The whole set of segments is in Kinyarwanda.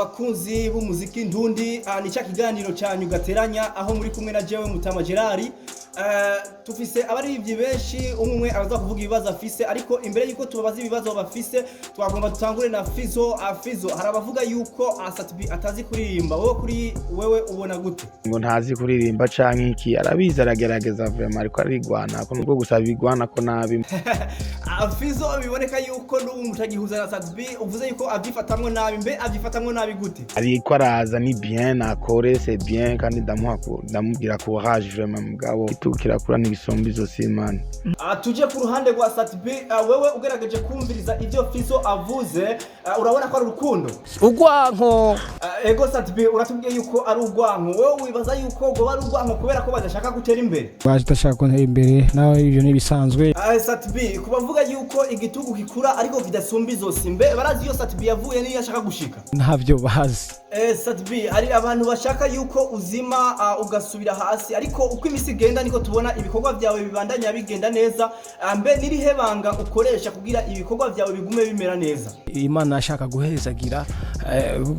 bakunzi b'umuziki ndundi, ni cya kiganiro cyanyu gateranya aho muri kumwe na jewe Mutama Gerard. Tufise abarivyi benshi, umwe araza kuvuga ibibazo afise, ariko imbere yuko tubabaza ibibazo bafise twagomba dutangure na Fizo. Fizo, harabavuga yuko Sat-B atazi kuririmba, wowe kuri wewe ubona gute? Ngo ntazi kuririmba canke iki, arabiza aragerageza vraiment, ariko arigwana ko nubwo gusaba igwana ko nabi. Fizo, biboneka yuko n'ubu mutagihuza na Sat-B, uvuze yuko avyifatamwe nabi, mbe avyifatamwe nabi gute? Ariko araza ni bien, akore c'est bien, kandi ndamubwira courage vraiment mugabo kirakura n'ibisombi zose Imana. Tuje ku ruhande rwa Sat-B, wewe ugerageje kumviriza ivyo Fizo avuze, urabona ko ari urukundo? Ugwanko. Ego Sat-B, uratubwiye yuko ari ugwanko. Wewe wibaza yuko go ari ugwanko kubera ko badashaka gutera imbere? Badashaka gutera imbere, nawe ivyo nibisanzwe. Sat-B, kubavuga yuko igitugu gikura ariko kidasumba izose, mbe barazi iyo Sat-B yavuye niyo yashaka gushika? Ntavyo bazi. Sat-B, hari abantu bashaka yuko uzima ugasubira hasi, ariko uko imisi igenda niko tubona ibikorwa byawe bibandanya bigenda neza. Mbe nirihe banga ukoresha kugira ibikorwa byawe bigume bimera neza? Imana ashaka guherezagira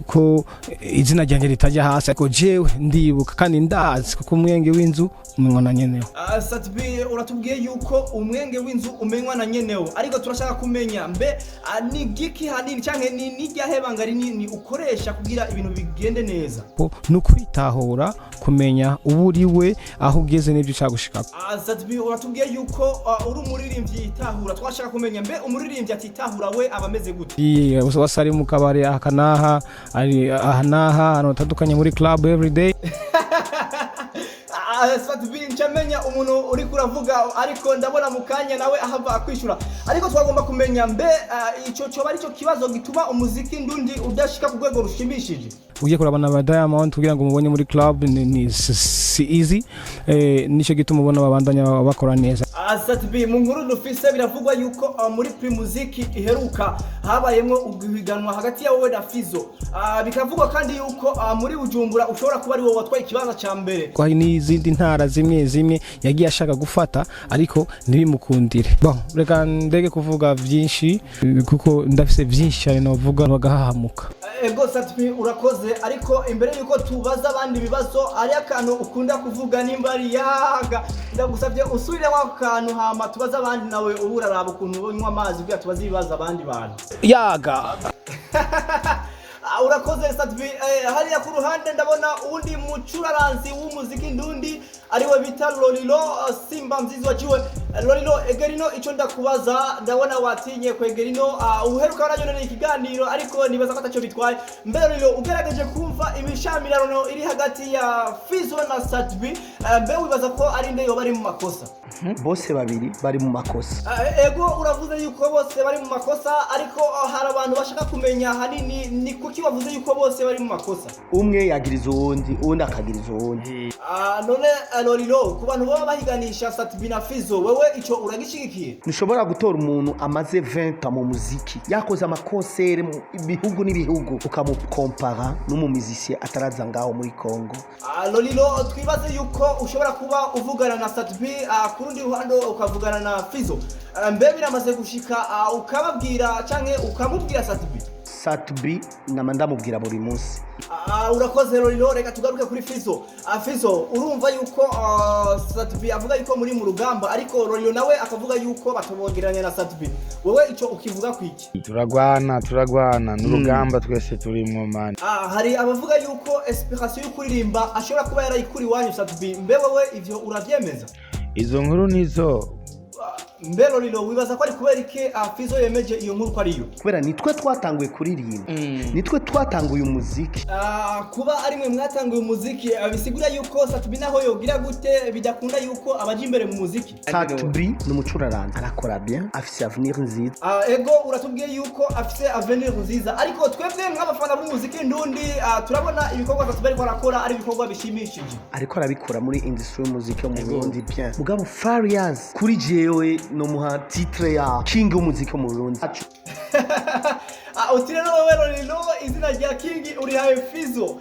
ko izina ryanjye ritajya hasi, ariko jewe ndibuka kandi ndazi kuko umwenge w'inzu umenywa na nyeneho. Sat-B, uratubwiye yuko umwenge w'inzu umenywa na nyeneho, ariko turashaka kumenya mbe ni giki hanini canke ni niryahe banga rinini ukoresha kugira ibintu bigende neza? Nukwitahura, kumenya uburiwe aho ugeze n'ibyo ushaka gushika. Sat-B, uratubwiye yuko uri umuririmbyi yitahura, twashaka kumenya mbe umuririmbyi atitahura we abameze gute? Wasari mu kabari akanaha ari ahanaha hano tadukanye muri club every day. Sat-B, ncamenya umuntu uri kuravuga, ariko ndabona mukanya nawe ahava akwishura, ariko twagomba kumenya mbe ico cyo bari cyo kibazo gituma umuziki ndundi udashika ku rwego rushimishije. Ugiye kurabana ba Diamond kugira ngo mubonye muri club ni si easy, nico gituma ubona babandanya bakora neza. Sat-B, mu nkuru dufise biravugwa yuko muri Primusic iheruka habayemo uguhiganwa hagati ya wowe na Fizo, bikavugwa kandi yuko muri Bujumbura ushobora kuba ari wowe watwaye ikibanza ca mbere. Kwa n'izindi ntara zimwe yagiye ashaka gufata ariko ntibimukundire. Bon, reka ndege kuvuga byinshi kuko ndafise byinshi cyane novuga bagahahamuka. Ego Sat-B, urakoze, ariko imbere yuko tubaza abandi bibazo ari akantu ukunda kuvuga nimba ari yaga, ndagusabye usubire wakantu hama tubaza abandi nawe uraraba ukuntu unywa amazi kugira tubaze ibibazo abandi bantu. Yaga. Urakoze Sat-B. Hariya ku ruhande ndabona undi mucuraranzi w'umuziki ndundi ariwe bita Lolilo Simba Mzizi waciwe. Lolilo, Egerino ico ndakubaza, ndabona watinye ku Egerino, uheruka waranyonera ikiganiro ariko nibaza ko ataco bitwaye. Mbe Lolilo, ugerageje kumva imishamirano iri hagati ya Fizo na Sat-B, mbe wibaza ko ari nde yo bari mu makosa? Bose babiri bari mu makosa. Ego uravuze yuko bose bari mu makosa, ariko hari abantu bashaka kumenya hanini ni kuki wavuze yuko bose bari mu makosa? Umwe yagiriza uwundi akagiriza uwundi. None Lolilo, ku bantu baba bahiganisha Sat-B na Fizo, wewe ico uragishigikiye? Nishobora gutora umuntu amaze 20 mu muziki, yakoze amakonsere mu bihugu n'ibihugu, ukamukompara n'umumuzicien ataraza ngaho muri Kongo. Lolilo, twibaze yuko ushobora kuba uvugana na Sat-B, kurundi ruhande ukavugana na Fizo, mbe biramaze gushika ukababwira canke ukamubwira Sat-B? Sat-B ndamubwira buri munsi. Urakoze Lolilo, reka tugaruke kuri Fizo. Fizo, urumva yuko Sat-B avuga yuko muri mu rugamba, ariko Lolilo nawe akavuga yuko batobongeranya na Sat-B, wowe ico ukivuga kwiki? Turagwana n'urugamba twese turimwo man. Hari abavuga yuko inspiration yo kuririmba ashobora kuba yarayikuri wanyu Sat-B, mbe wowe ivyo uravyemeza? Izo nkuru nizo. Mbe Lolilo, wibaza ko ari kubera iki Fizo yemeje iyo nkuru ko ariyo? Kubera nitwe twatanguye kuririmba, nitwe twatanguye umuziki. Kuba ari mwe mwatanguye umuziki bisigura yuko Sat-B naho yogira gute bidakunda yuko abaje imbere mu muziki? Sat-B n'umucuraranzi, arakora bien, afise avenir nziza. Ego uratubwiye yuko afise avenir nziza, ariko twebwe nk'abafana b'umuziki ndundi turabona ibikorwa Sat-B ariko arakora ari ibikorwa bishimishije. Ariko arabikora muri industry y'umuziki mu Burundi bien. Mugabo Farias kuri jewe no muha titre ya king w'umuziki mu Burundi. Utire no wewe Lolilo, izina rya king urihaye Fizo.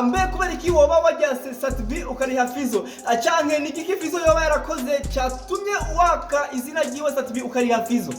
Mbe kubera iki woba wajya Sat-B ukariha Fizo? Canke ni iki Fizo yoba yarakoze cyatumye waka izina ryiwe Sat-B ukariha Fizo?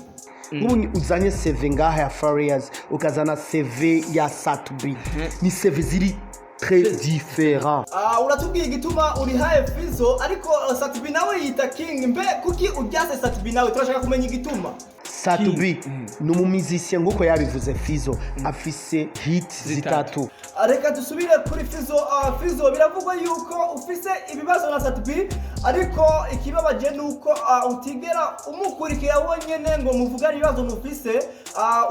nk'ubu uzanye CV ngaha ya Farious ukazana CV ya Satubi ni CV ziri très différent. Uratubwiye igituma uri haye Fizo ariko Satubi nawe yita King mbe kuki ujyase Satubi nawe turashaka kumenya igituma. Satubi ni umumizisien nguko yabivuze Fizo afise hit zitatu. Reka dusubire kuri Fizo. Fizo biravugwa yuko ufise ibibazo na Satubi ariko ikibabaje nuko utigera umukurikira wonyene ngo muvugane ibibazo mufise.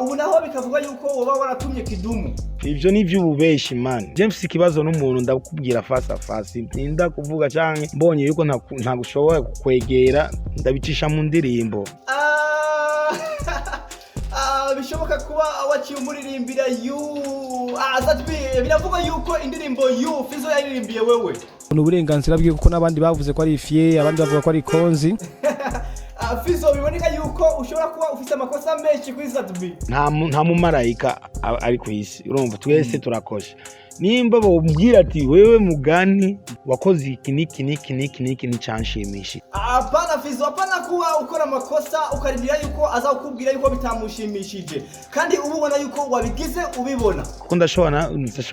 Ubu naho bikavuga yuko woba waratumye Kidumu. Ivyo ni vy'ububeshi man. James ikibazo n'umuntu ndakubwira face à face. Ntinda kuvuga canke mbonye yuko nta gushoboye kwegera ndabicisha mu ndirimbo. Bishoboka kuba waciye umuririmbira Satubi biravuga yuko indirimbo Fizo yaririmbiye wewe. N'uburenganzira bwiwe kuko nabandi bavuze ko ari Fie abandi bavuga ko ari Konzi. Fizo biboneka yuko ushobora kuba ufite amakosa menshi kuri Satubi. Nta mumarayika ari ku isi. Urumva twese turakosha. Nimba bombwira ati wewe mugani wakoze iki ni canshimisha. Apana Fizo, apana kuba ukora amakosa ukarindira yuko azakubwira yuko bitamushimishije. Kandi ububona yuko wabigize ubibona. Kuko ndashobora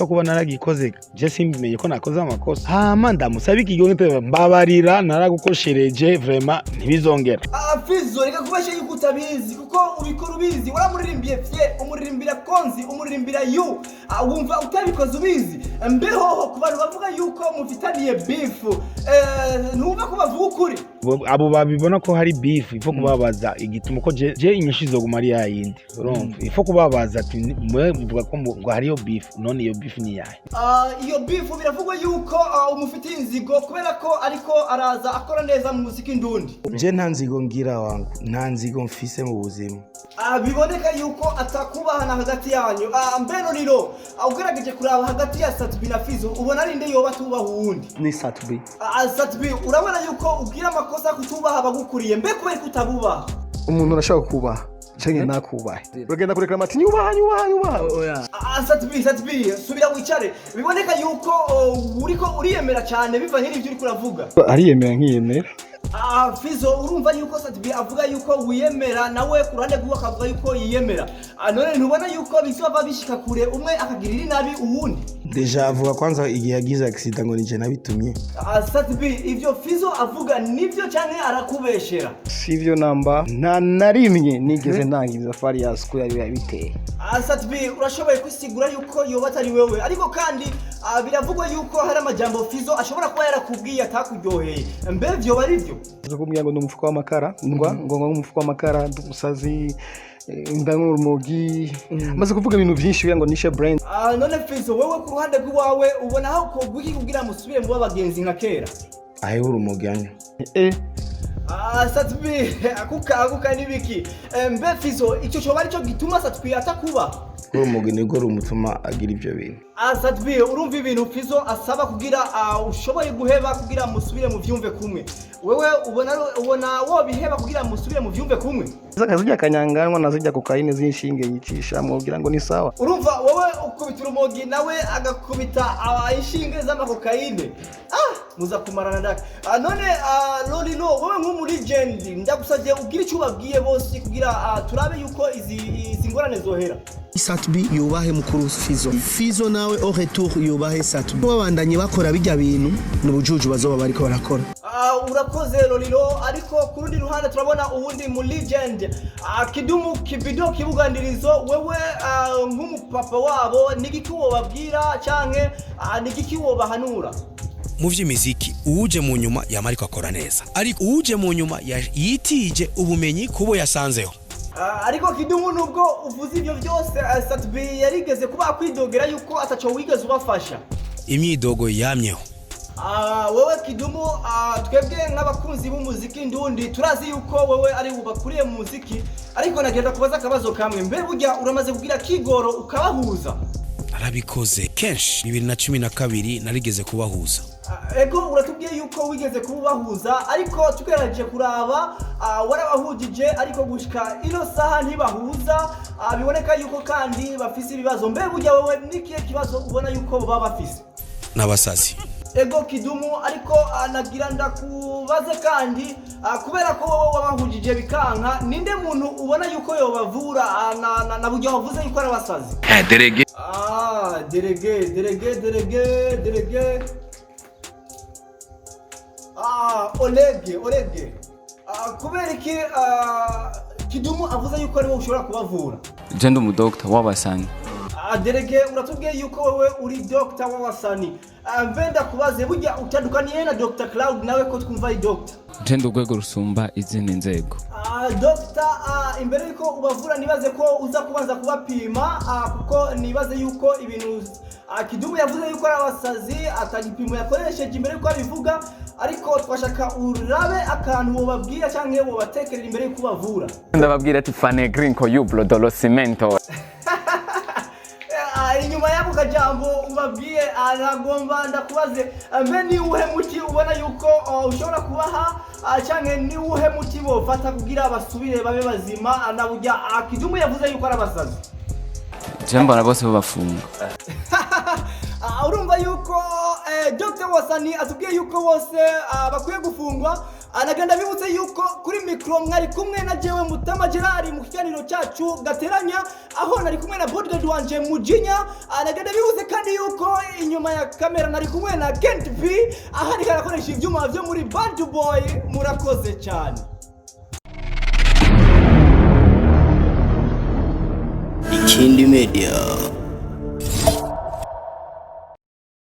kuba naragikoze je simbimenye ko nakoze amakosa. Hama ndamusaba ikigonete mbabarira naragukoshereje vraiment ntibizongera. Fizo reka kubashe yuko utabizi kuko ubikora ubizi waramuririmbiye Fie umuririmbira Konzi umuririmbira wumva utabikoze ubizi. Mbeho ku bantu bavuga yuko mufitaniye beef numva ko bavuga ukuri abo babibona ko hari beef ifo kubabaza igituma ko je inyishizo gumari yayindi urumva ifo kubabaza ati mvuga ko ngo hariyo beef none iyo beef ni yahe iyo beef biravugwa yuko umufitiye inzigo kubera ko ariko araza akora neza mu muziki ndundi. Je nta nzigo ngira wangu nta nzigo mfise mu buzima. Biboneka yuko atakubahana hagati yanyu. Mbeno riro ugerageje kuraba hagati ya Satubi na Fizo ubona ari nde yoba tubaha uwundi. Ni Satubi. Satubi urabona yuko ubwira amakosa kutubaha abagukuriye mbe kubera kutabubaha. Umuntu arashaka kubaha cyangwa nakubahe uragenda kurekera amati nyubaha. Satubi subira wicare biboneka yuko uriko uriyemera cyane bivanye n'ibyo uri kuravuga. Ariyemera nkiyemera. Fizo urumva yuko Satubi avuga yuko wiyemera nawe kurande guwa akavuga yuko yiyemera. None ntubona yuko bizova bishika kure umwe akagirira inabi uwundi. Deja avuga kwanza igihe yagize accident ngo nije nabitumye. Satubi ivyo Fizo avuga nivyo cyane arakubeshera. Sivyo namba na rimwe nigeze ntangiza Farious ko yari yabiteye. Satubi urashoboye kwisigura yuko yoba atari wewe ariko kandi biravugwa yuko hari amajambo Fizo ashobora kuba yarakubwiye atakuryoheye mbe vyo barivyo. Kumbwira ngo n'umufuko w'amakara ngo umufuko w'amakara umusazi ndangurumogi maze kuvuga ibintu byinshi ngo nishe brain. None Fizo wewe ku ruhande rwawe ubona aho ko gwiki kugira musubire mu bagenzi nka kera. Ahe urumogi anyo. Satubi akuka nibiki mbe Fizo icyo cyo bari cyo gituma Satubi atakuba. Urumogi nigo rumutuma agira ibyo bintu. Satubi urumva ibintu Fizo asaba kugira ushoboye guheba kugira musubire mu vyumve kumwe. Wewe ubona wo biheba kugira musubire mu vyumve kumwe. Zakazijya kanyanganwa nazijya kokaine zinshinge yicisha mugira ngo ni sawa. Urumva wowe ukubita urumogi nawe agakubita inshinge z'amakokaine. Muza kumarana ndaka. None Lolilo wowe nk'umu legend ndagusavye ugira icyo babwiye bose kugira turabe yuko izi ngorane zohera. Satubi yubahe mukuru Fizo nawe au retour yubahe Satubi babandanye bakora bijya bintu n'ubujuju bazoba bariko barakora. Urakoze Lolilo ariko kurundi ruhande turabona uwundi mu legend Kidumu Kibido Kibugandirizo wewe nk'umupapa wabo nigiki wo babwira canke nigiki wo bahanura. Mu vy'imiziki uje mu nyuma yamariko akora neza ariko uje mu nyuma yitije ubumenyi kubo yasanzeho. Ariko Kidumu nubwo uvuze ibyo byose Satubi yarigeze kuba kwidogera yuko ataco wigeze ubafasha. Imyidogo yamyeho. Wewe Kidumu twebwe nk'abakunzi b'umuziki ndundi turazi yuko wewe ari ubakuriye mu muziki ariko nagenda kubaza akabazo kamwe mbe burya uramaze kugira kigoro ukabahuza. Arabikoze kenshi 2012 narigeze kubahuza. Ego uratubwiye yuko wigeze kubahuza ariko tukeraje kuraba warabahujije ariko gushika ino saha ntibahuza biboneka yuko kandi bafise ibibazo mbe burya wewe nikiye kibazo ubona yuko baba bafise. Nabasazi. ego Kidumu ariko nagira ndakubaze kandi kubera ko wowe wabahujije bikanka ninde muntu ubona yuko yobavura na buryo wavuze yuko ari abasazi Derege derege Olege kubera iki Kidumu avuze yuko ari wowe ushobora kubavura je ndi umudokita w'abasani derege uratubwiye yuko wowe uri doctor w'abasani mbenda kubaze burya utandukaniye na Dr Cloud nawe ko twumva ari doctor je ndi urwego rusumba izindi nzego doctor imbere yuko ubavura nibaze ko uza kubanza kubapima kuko nibaze yuko ibintu Kidumu yavuze yuko ari abasazi atagipimo yakoresheje imbere yuko abivuga ariko twashaka urabe akantu wobabwira canke wobatekerera imbere yuko ubavura ndababwira ati Fanegrinco Yublo Dolocimento inyuma y'ako kajambo ubabwiye aragomba ndakubaze mbe ni uhe muti ubona yuko ushobora kubaha canke ni uhe muti bofata kugira basubire babe bazima na burya Kidumu yavuze yuko ari abasazi jambara bose bafunga urumva yuko Dr Wasani atubwiye yuko bose bakwiye gufungwa anagenda bibutse yuko kuri micro mwari kumwe na jewe Mutama Gerard mu kiganiro cyacu gateranya aho nari kumwe na bodyguard wanje Mujinya anagenda bibutse kandi yuko inyuma ya kamera nari kumwe na Kent V ahari karakoresha ibyuma byo muri Bad Boy murakoze cyane Ikindi Media.